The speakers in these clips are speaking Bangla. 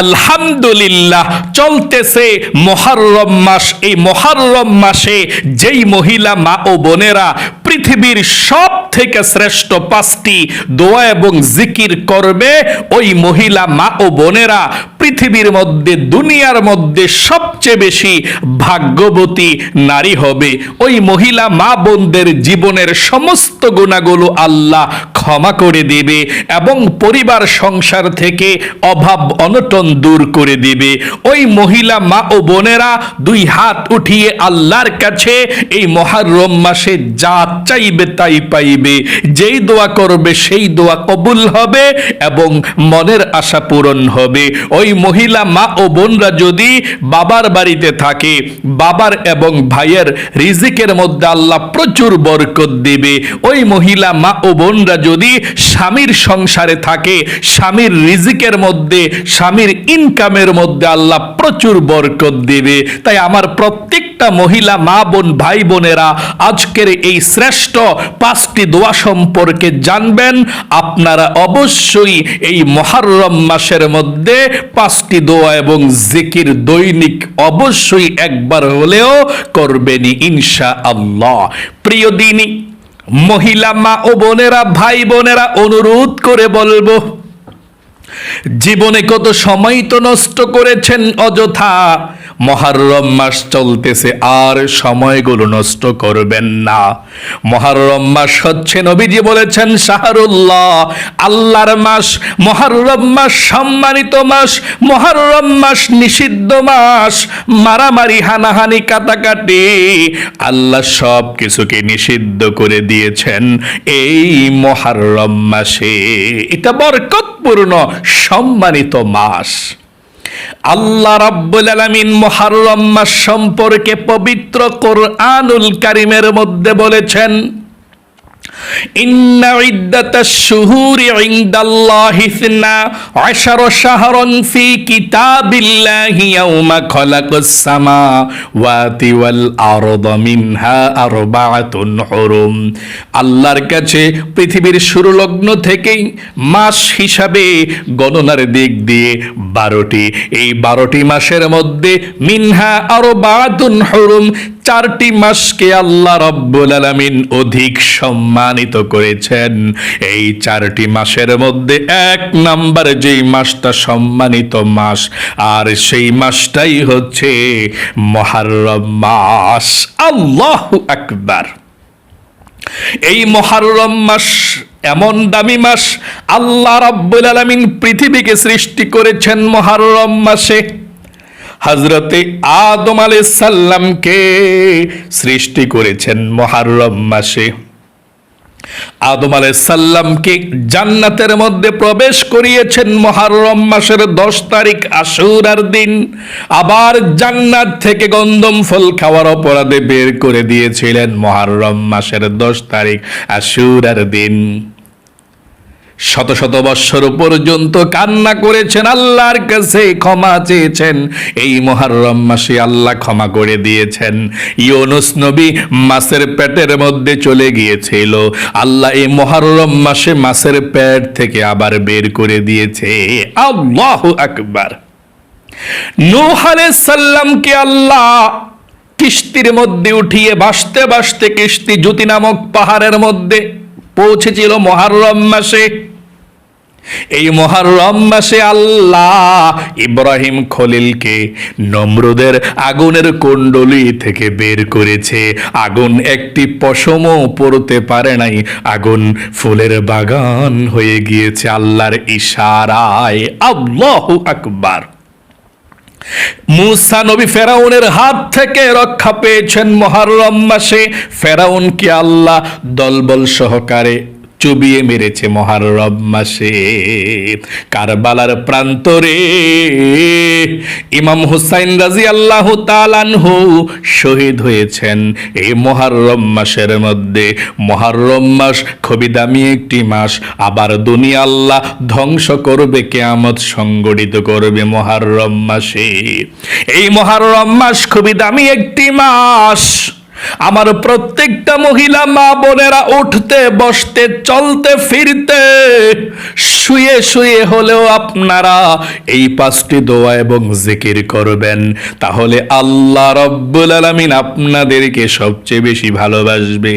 আলহামদুলিল্লাহ চলতেছে মুহররম মাস। এই মুহররম মাসে যেই মহিলা মা ও বোনেরা পৃথিবীর সব থেকে শ্রেষ্ঠ 5টি দোয়া এবং জিকির করবে, ওই মহিলা মা ও বোনেরা পৃথিবীর মধ্যে, দুনিয়ার মধ্যে সবচেয়ে বেশি ভাগ্যবতী নারী হবে। ওই মহিলা মা বোনদের জীবনের সমস্ত গুনাহগুলো আল্লাহ ক্ষমা করে দিবে এবং পরিবার সংসার থেকে অভাব অনটন দূর করে দিবে। ওই মহিলা মা ও বোনেরা 2 হাত উঠিয়ে আল্লাহর কাছে এই মুহররম মাসে যা চাইবে তাই পাইবে। যেই দোয়া করবে সেই দোয়া কবুল হবে এবং মনের আশা পূরণ হবে। ওই মহিলা মা ও বোনরা যদি বাবার বাড়িতে থাকে, বাবার এবং ভাইয়ের রিজিকের মধ্যে আল্লাহ প্রচুর বরকত দিবে। ওই মহিলা মা ও বোনরা যদি স্বামীর সংসারে থাকে, স্বামীর রিজিকের মধ্যে, স্বামীর ইনকামের মধ্যে আল্লাহ প্রচুর বরকত দিবে। তাই আমার প্রত্যেকটা মহিলা মা বোন ভাই বোনেরা আজকের এই শ্রেষ্ঠ 5টি দোয়া সম্পর্কে জানবেন। আপনারা অবশ্যই এই মুহররম মাসের মধ্যে 5টি দোয়া এবং জিকির দৈনিক অবশ্যই একবার হলেও করবেনই ইনশাআল্লাহ। প্রিয় দিনী মহিলা মা ও বোনেরা, ভাই বোনেরা, অনুরোধ করে বলবো, জীবনে কত সময় তো নষ্ট করেছেন অযথা। মুহররম মাস চলতেছে, আর সময়গুলো নষ্ট করবেন না। মুহররম মাস হচ্ছে, নবীজি বলেছেন, শাহরুল্লাহ, আল্লাহর মাস। মুহররম মাস সম্মানিত মাস। মুহররম মাস নিষিদ্ধ মাস। মারামারি, হানাহানি, কাটাকাটি আল্লাহ সব কিছুকে নিষিদ্ধ করে দিয়েছেন এই মুহররম মাসে। এটা বরকতপূর্ণ সম্মানিত মাস। আল্লাহ রাব্বুল আলামিন মুহররম মাস সম্পর্কে পবিত্র কোরআনুল কারীমের মধ্যে বলেছেন, ইন্না ইদ্দাতাশ শুহুরি ইনদাল্লাহি 12 শাহরান ফি কিতাবিল্লাহি ইয়াওমা খালাকাস সামাওয়াতি ওয়াল আরদা মিনহা আরবাআতুন হুরুম। আল্লাহর কাছে পৃথিবীর শুরু লগ্ন থেকেই মাস হিসাবে গণনার দিক দিয়ে 12টি। এই 12টি মাসের মধ্যে মিনহা আরবাআতুন হুরুম, 4টি মাসকে আল্লাহ রাব্বুল আলামিন অধিক সম্মানিত করেছেন। এই 4টি মাসের মধ্যে 1 নাম্বার যেই মাসটা সম্মানিত মাস, আর সেই মাসটাই হচ্ছে মুহররম মাস। আল্লাহু আকবার। এই মুহররম মাস এমন দামি মাস, আল্লাহ রাব্বুল আলামিন পৃথিবীকে সৃষ্টি করেছেন মুহররম মাসে। হযরতে আদম আলাইহিস সালামকে সৃষ্টি করেছেন মুহররম মাসে। আদম আলাইহিস সালামকে জান্নাতের মধ্যে প্রবেশ করিয়েছেন মুহররম মাসের 10 তারিখ আশুরার দিন। আবার জান্নাত থেকে গন্ধম ফল খাওয়ার অপরাধে বের করে দিয়েছিলেন মুহররম মাসের 10 তারিখ আশুরার দিন। শত শত বৎসর পর্যন্ত কান্না করেছেন, আল্লাহর কাছে ক্ষমা চেয়েছেন। এই মুহররম মাসে আল্লাহ ক্ষমা করে দিয়েছেন। ইউনুস নবী মাছের পেটের মধ্যে চলে গিয়েছিল, আল্লাহ এই মুহররম মাসে মাছের পেট থেকে আবার বের করে দিয়েছে। আল্লাহু আকবার। নূহ আলাইহিস সালামকে আল্লাহ কিস্তির মধ্যে উঠিয়ে ভাসতে ভাসতে কিস্তি জুতি নামক পাহাড়ের মধ্যে পৌঁছেছিল মুহররম মাসে। এই মুহররম মাসে আল্লাহ ইব্রাহিম খলিলকে নমরুদের আগুনের কুণ্ডলী থেকে বের করেছে। আগুন একটি পশমও পড়তে পারে নাই, আগুন ফুলের বাগান হয়ে গিয়েছে আল্লাহর ইশারায়। আল্লাহু আকবার। মূসা নবী ফেরাউনের হাত থেকে রক্ষা পেয়েছেন মুহররম মাসে। ফেরাউনকে আল্লাহ দলবল সহকারে চুবিয়ে মেরেছে মুহররম মাসে। কারবালার প্রান্তরে ইমাম হুসাইন রাদিয়াল্লাহু তাআলা আনহু শহীদ হয়েছেন এই মুহররম মাসের মধ্যে। মুহররম মাস খুবই দামি একটি মাস। আবার দুনিয়া আল্লাহ ধ্বংস করবে, কিয়ামত সংগঠিত করবে মুহররম মাসে। এই মুহররম মাস খুবই দামি একটি মাস। আমার প্রত্যেকটা মহিলা মা বোনেরা উঠতে বসতে চলতে ফিরতে শুয়ে শুয়ে হলেও আপনারা এই 5টি দোয়া এবং জিকির করবেন, তাহলে আল্লাহ রাব্বুল আলামিন আপনাদেরকে সবচেয়ে বেশি ভালোবাসবে।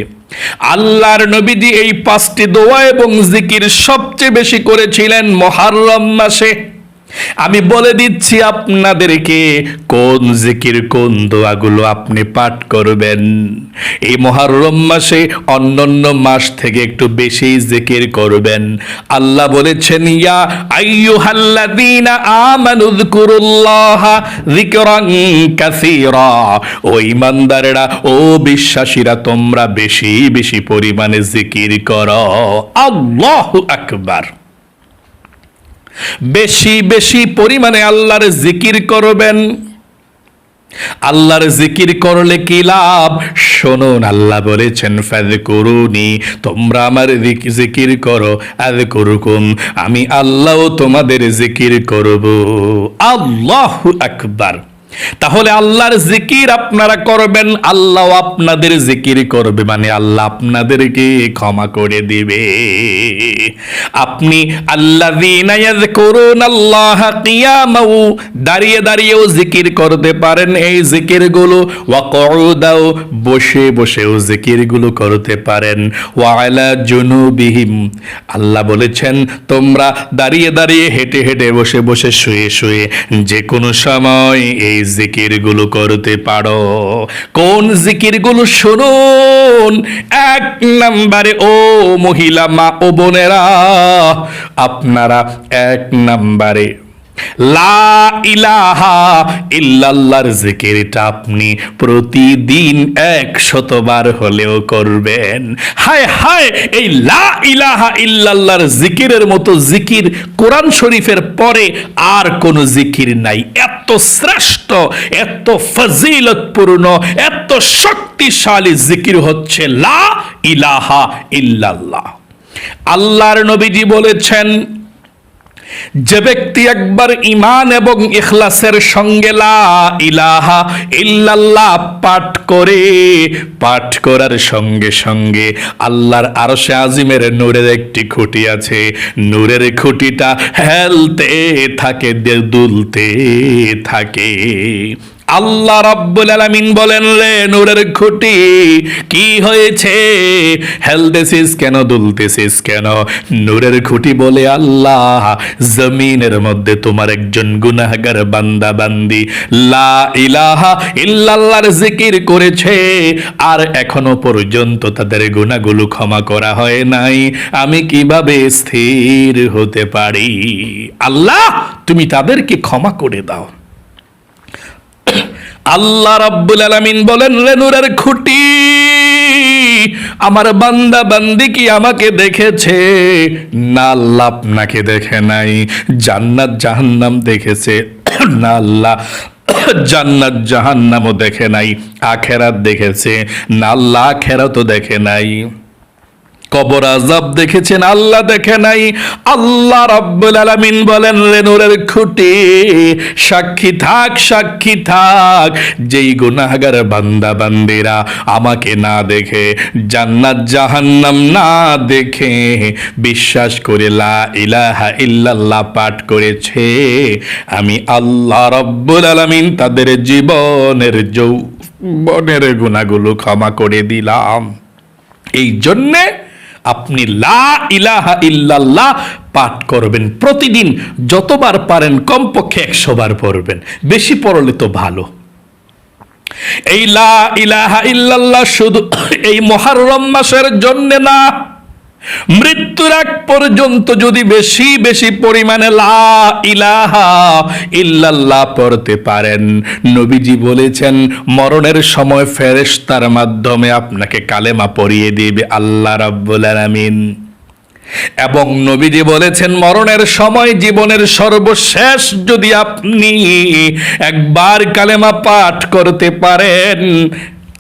আল্লাহর নবীজি এই 5টি দোয়া এবং জিকির সবচেয়ে বেশি করেছিলেন মুহররম মাসে। আমি বলে দিচ্ছি আপনাদেরকে কোন জিকির কোন দোয়াগুলো আপনি পাঠ করবেন। এই মুহররম মাসে অন্যান্য মাস থেকে একটু বেশি জিকির করবেন। আল্লাহ বলেছেন, ইয়া আইয়ুহাল্লাযীনা আমানু যিকুরুল্লাহা যিকরান কাসীরা, ও ঈমানদারেরা, ও বিশ্বাসীরা, তোমরা বেশি বেশি পরিমাণে জিকির করো। আল্লাহু আকবার। বেশি বেশি পরিমাণে আল্লাহর জিকির করবেন। আল্লাহর জিকির করলে কি লাভ শুনুন। আল্লাহ বলেছেন, ফাযকুরুনি, তোমরা আমার জিকির করো, আযকুরুকুম, আমি আল্লাহও তোমাদের জিকির করব। আল্লাহু আকবার। তাহলে আল্লাহর জিকির আপনারা করবেন, আল্লাহ আপনাদের জিকির করবে, মানে আল্লাহ আপনাদেরকে ক্ষমা করে দিবে। আপনি আল্লাযীনা ইয়াযকুরুনাল্লাহা কিয়ামাও, দাঁড়িয়ে দাঁড়িয়েও জিকির করতে পারেন এই জিকিরগুলো, ওয়া কুউদাও, বসে বসেও জিকিরগুলো করতে পারেন, ওয়া আলা জুনুবিহিম, আল্লাহ বলেছেন তোমরা দাঁড়িয়ে দাঁড়িয়ে হেঁটে হেঁটে বসে বসে শুয়ে শুয়ে যে কোনো সময় এই জিকিরগুলো করতে পারো। কোন জিকিরগুলো শুনুন। 1 নম্বরে, ও মহিলা মা ও বোনেরা, আপনারা 1 নম্বরে লা ইলাহা ইল্লাল্লাহর জিকিরটা আপনি প্রতিদিন 100 বার হলেও করবেন। হায় হায়, এই লা ইলাহা ইল্লাল্লাহর জিকিরের মতো জিকির কোরআন শরীফের পরে আর কোন জিকির নাই। এত শ্রেষ্ঠ, এত ফজিলতপূর্ণ, এত শক্তিশালী জিকির হচ্ছে লা ইলাহা ইল্লাল্লাহ। আল্লাহর নবীজি বলেছেন, যে ব্যক্তি একবার ঈমান এবং ইখলাসের সঙ্গে লা ইলাহা ইল্লাল্লাহ পাঠ করার সঙ্গে সঙ্গে আল্লাহর আরশে আজিমের নূরের একটি খুঁটি আছে, নূরের খুঁটিটা হেলতে থাকে, দুলতে থাকে। আল্লাহ রাব্বুল আলামিন বলেন, রে নূরের খুঁটি কি হয়েছে, হেলতেছিস কেন, দুলতেছিস কেন? নূরের খুঁটি বলে, আল্লাহ জমিনের মধ্যে তোমার একজন গুনাহগার বান্দা বান্দি লা ইলাহা ইল্লাল্লাহর জিকির করেছে আর এখনো পর্যন্ত তাদের গুনাহগুলো ক্ষমা করা হয় নাই, আমি কিভাবে স্থির হতে পারি? আল্লাহ তুমি তাদেরকে ক্ষমা করে দাও। আল্লাহ রাব্বুল আলামিন বলেন, রে নূরের খুঁটি, আমার বান্দা বান্দি কি আমাকে দেখেছে? না আল্লাহ আপনাকে দেখে নাই। জান্নাত জাহান্নাম দেখেছে? না আল্লাহ জান্নাত জাহান্নামও দেখে নাই। আখেরাত দেখেছে? না আল্লাহ আখেরাতও দেখে নাই। কবর আযাব দেখেছেন? আল্লাহ দেখে নাই। আল্লাহ রাব্বুল আলামিন বলেন, রে নূরের খুঁটি, সাক্ষী থাক, সাক্ষী থাক, যেই গুনাহগার বান্দা বান্দিরা আমাকে না দেখে, জান্নাত জাহান্নাম না দেখে বিশ্বাস করে লা ইলাহা ইল্লাল্লাহ পাঠ করেছে, আমি আল্লাহ রাব্বুল আলামিন তাদের জীবনের যৌবনের গুনাহগুলো ক্ষমা করে দিলাম। এই জন্যে আপনি লা ইলাহা ইল্লাল্লাহ পাঠ করবেন প্রতিদিন, যতবার পারেন, কমপক্ষে 100 বার পড়বেন, বেশি পড়লে তো ভালো। এই লা ইলাহা ইল্লাল্লাহ শুধু এই মুহররম মাসের জন্য না, মৃত্যুর আগ পর্যন্ত যদি বেশি বেশি পরিমাণে লা ইলাহা ইল্লাল্লাহ পড়তে পারেন, নবীজি বলেছেন মরণের সময় ফেরেশতার মাধ্যমে আপনাকে কালেমা পড়িয়ে দিবে আল্লাহ রাব্বুল আলামিন। এবং নবীজি বলেছেন মরণের সময় জীবনের সর্বশেষ যদি আপনি একবার কালেমা পাঠ করতে পারেন,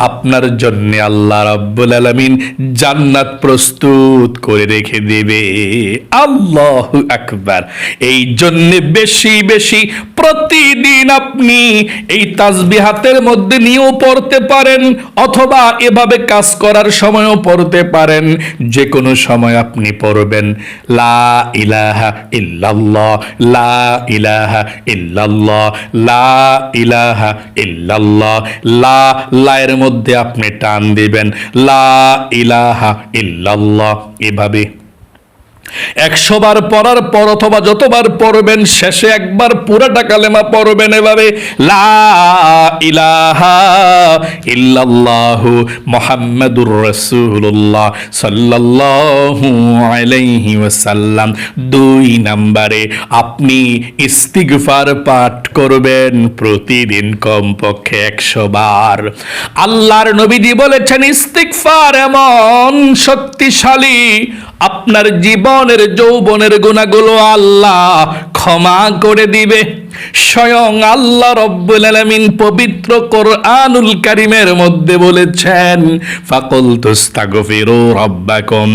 আপনার জন্য আল্লাহ রাব্বুল আলামিন জান্নাত প্রস্তুত করে রেখে দেবে। আল্লাহু আকবার। এই জন্য বেশি বেশি প্রতিদিন আপনি এই তাসবিহাতের মধ্যে নিয়েও পড়তে পারেন, অথবা এভাবে কাজ করার সময়ও পড়তে পারেন। যে কোনো সময় আপনি পড়বেন লা ইলাহা ইল্লাল্লাহ, লা ইলাহা ইল্লাল্লাহ, লা ইলাহা ইল্লাল্লাহ। লা লায়ের মধ্যে আপনি টান দিবেন, লা ইলাহা ইল্লাল্লাহ। এভাবে 100 বার পড়ার পর অথবা যতবার পড়বেন শেষে একবার পুরাটা কালেমা পড়বেন এভাবে, লা ইলাহা ইল্লাল্লাহু মুহাম্মাদুর রাসূলুল্লাহ সাল্লাল্লাহু আলাইহি ওয়াসাল্লাম। 2 নম্বরে আপনি ইস্তিগফার পাঠ করবেন প্রতিদিন কমপক্ষে 100 বার। আল্লাহর নবীজি বলেছেন ইস্তিগফার এমন শক্তিশালী, আপনার জীবনের যৌবনের গুনাহগুলো আল্লাহ ক্ষমা করে দিবে। স্বয়ং আল্লাহ রব্বুল আলামিন পবিত্র কোরআনুল কারীমের মধ্যে বলেছেন ফাকুলতু আস্তাগফিরু রাব্বাকুম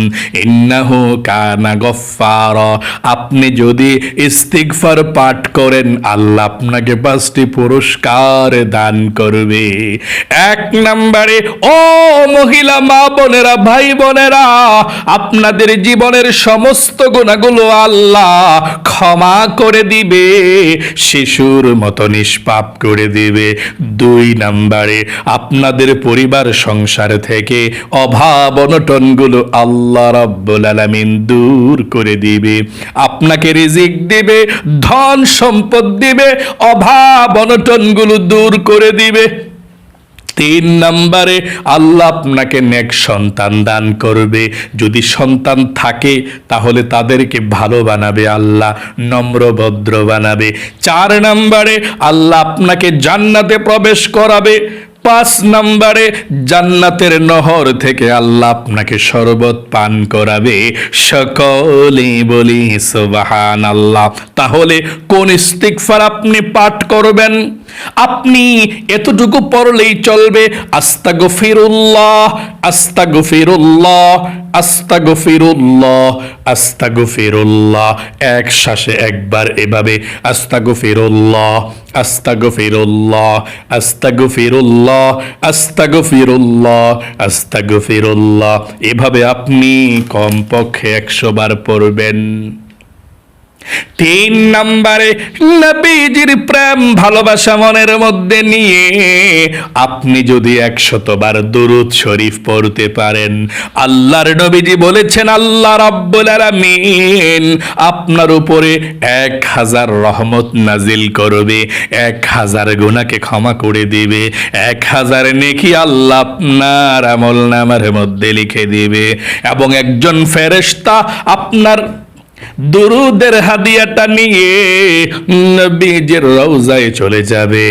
ইন্নাহু কানা গফফারা। আপনি যদি ইস্তিগফার পাঠ করেন আল্লাহ আপনাকে 5টি পুরস্কার দান করবে। 1 নম্বরে, ও মহিলা মা বোনেরা, ভাই বোনেরা, আপনাদের জীবনের সমস্ত গুনাহগুলো আল্লাহ ক্ষমা করে দিবে, শিশুর মতো নিষ্পাপ করে দিবে। 2 নম্বরে, আপনাদের পরিবার সংসার থেকে অভাব অনটনগুলো আল্লাহ রাব্বুল আলামিন দূর করে দিবে, আপনাকে রিজিক দিবে, ধন সম্পদ দিবে, অভাব অনটনগুলো দূর করে দিবে। 3 নম্বরে, আল্লাহ আপনাকে নেক সন্তান দান করবে। যদি সন্তান থাকে তাহলে তাদেরকে ভালো বানাবে আল্লাহ, নম্র ভদ্র বানাবে। 4 নম্বরে, আল্লাহ আপনাকে জান্নাতে প্রবেশ করাবে। 5 নম্বরে, জান্নাতের নহর থেকে আল্লাহ আপনাকে শরবত পান করাবে। সকলে বলি সুবহানাল্লাহ। তাহলে কোন ইস্তিগফার আপনি পাঠ করবেন? আপনি এতটুকু পড়লেই চলবে, আস্তাগফিরুল্লাহ, আস্তাগফিরুল্লাহ, আস্তাগফিরুল্লাহ, আস্তাগফিরুল্লাহ। এক শ্বাসে একবার এভাবে আস্তাগফিরুল্লাহ, আস্তাগফিরুল্লাহ, আস্তাগফিরুল্লাহ, আস্তাগফিরুল্লাহ, আস্তাগফিরুল্লাহ। এভাবে আপনি কমপক্ষে 100 বার পড়বেন। 3 নম্বরে, নবীজির প্রেম ভালোবাসা মনের মধ্যে নিয়ে আপনি যদি 100 বার দুরূদ শরীফ পড়তে পারেন, আল্লাহর নবীজি বলেছেন আল্লাহ রাব্বুল আলামিন আপনার উপরে 1000 রহমত নাজিল করবে, 1000 গুনাহকে ক্ষমা করে দিবে, 1000 নেকি আল্লাহ আপনার আমলনামার মধ্যে লিখে দিবে, এবং একজন ফেরেশতা আপনার দুরুদের হাদিয়াটা নিয়ে নবীজির রওজায় চলে যাবে।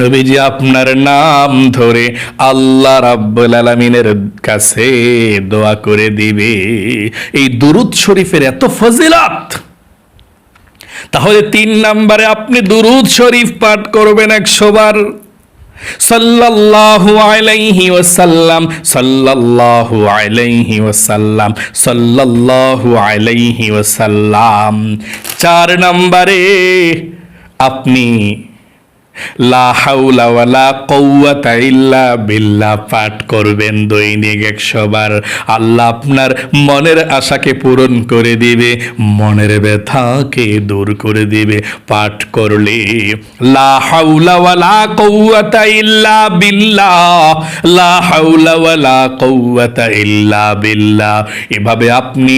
নবীজি আপনার নাম ধরে আল্লাহ রাব্বুল আলামিনের কাছে দোয়া করে দিবে। এই দুরুদ শরীফের এত ফজিলত। তাহলে 3 নম্বরে আপনি দুরুদ শরীফ পাঠ করবেন 100 বার। সাল্লাল্লাহু আলাইহি ওয়াসাল্লাম, সাল্লাল্লাহু আলাইহি ওয়াসাল্লাম, সাল্লাল্লাহু আলাইহি ওয়াসাল্লাম। 4 নম্বরে আপনি লা হাওলা ওয়ালা কুওয়াতা ইল্লা বিল্লাহ পাঠ করবেন দৈনিক 100 বার। আল্লাহ আপনার মনের আশাকে পূরণ করে দিবে, মনের ব্যথাকে দূর করে দিবে পাঠ করলে। লা হাওলা ওয়ালা কুওয়াতা ইল্লা বিল্লাহ, লা হাওলা ওয়ালা কুওয়াতা ইল্লা বিল্লাহ। এভাবে আপনি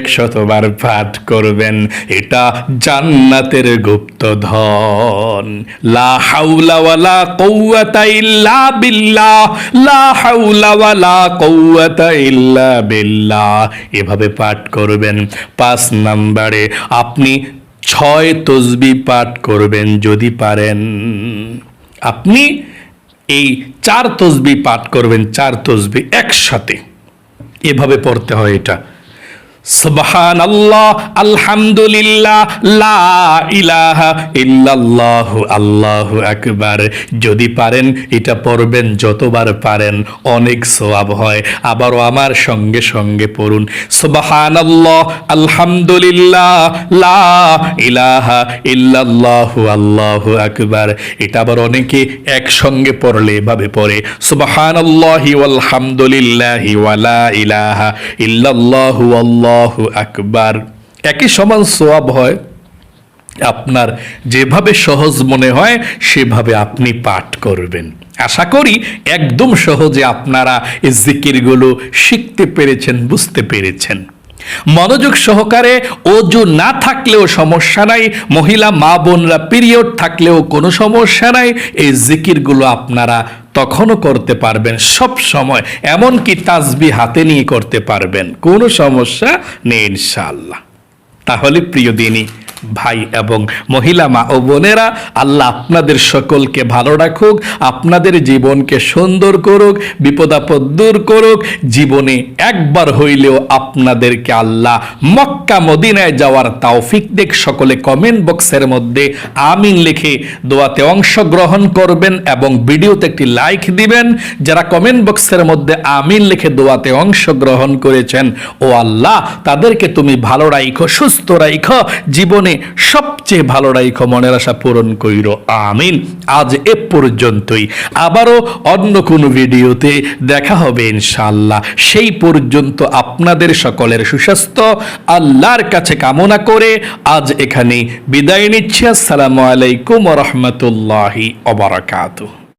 100 বার পাঠ করবেন। এটা জান্নাতের গুপ্তধন। লা হাওলা ওয়ালা কুওয়াতা ইল্লা বিল্লাহ, লা হাওলা ওয়ালা কুওয়াতা ইল্লা বিল্লাহ। এভাবে পাঠ করবেন। 5 নম্বরে আপনি 6 তাসবিহ পাঠ করবেন যদি পারেন। আপনি এই 4 তাসবিহ পাঠ করবেন, 4 তাসবিহ একসাথে। এভাবে পড়তে হয় এটা। সুবহানাল্লাহ, আলহামদুলিল্লাহ, লা ইলাহা ইল্লাল্লাহ, আল্লাহু আকবার। যদি পারেন এটা পড়বেন, যতবার পারেন অনেক সওয়াব হয়। আবারও আমার সঙ্গে সঙ্গে পড়ুন, সুবহানাল্লাহ, আলহামদুলিল্লাহ, লা ইলাহা ইল্লাল্লাহ, আল্লাহু আকবার। এটা আবার অনেকে একসঙ্গে পড়লে এভাবে পড়ে, সুবহানাল্লাহি ওয়াল হামদুলিল্লাহি ওয়া লা ইলাহা ইল্লাল্লাহু আল্লাহু আকবার। একই সমান সওয়াব হয়। আপনার যেভাবে সহজ মনে হয় সেভাবে আপনি পাঠ করবেন। আশা করি একদম সহজে আপনারা এই জিকিরগুলো শিখতে পেরেছেন, বুঝতে পেরেছেন। মনোযোগ সহকারে ওযু না থাকলেও সমস্যা নাই, মহিলা মা বোনরা পিরিয়ড থাকলেও কোনো সমস্যা নাই, এই জিকিরগুলো আপনারা তখনও করতে পারবেন, সব সময়। এমনকি তাসবিহ হাতে নিয়ে করতে পারবেন, কোনো সমস্যা নেই ইনশাআল্লাহ। তাহলে প্রিয় দিনী ভাই এবং মহিলা মা ও বোনেরা, আল্লাহ আপনাদের সকলকে ভালো রাখুক, আপনাদের জীবনকে সুন্দর করুক, বিপদ আপদ দূর করুক। জীবনে একবার হইলেও আপনাদেরকে আল্লাহ মক্কা মদিনায় যাওয়ার তৌফিক দেখ। সকলে কমেন্ট বক্সের মধ্যে আমিন লিখে দোয়াতে অংশগ্রহণ করবেন এবং ভিডিওতে একটি লাইক দিবেন। যারা কমেন্ট বক্সের মধ্যে আমিন লিখে দোয়াতে অংশগ্রহণ করেছেন, ও আল্লাহ তাদেরকে তুমি ভালো রাখো, সুস্থ রাখো, জীবনে সবচেয়ে ভালো রাখো, মনের আশা পূরণ কইরো, আমিন। আজ এ পর্যন্তই, আবারও অন্য কোনো ভিডিওতে দেখা হবে ইনশাআল্লাহ। সেই পর্যন্ত আপনাদের সকলের সুস্বাস্থ্য আল্লাহর কাছে কামনা করে আজ এখানে বিদায় নিচ্ছি। আসসালামু আলাইকুম ওয়া রাহমাতুল্লাহি ওয়া বারাকাতুহু।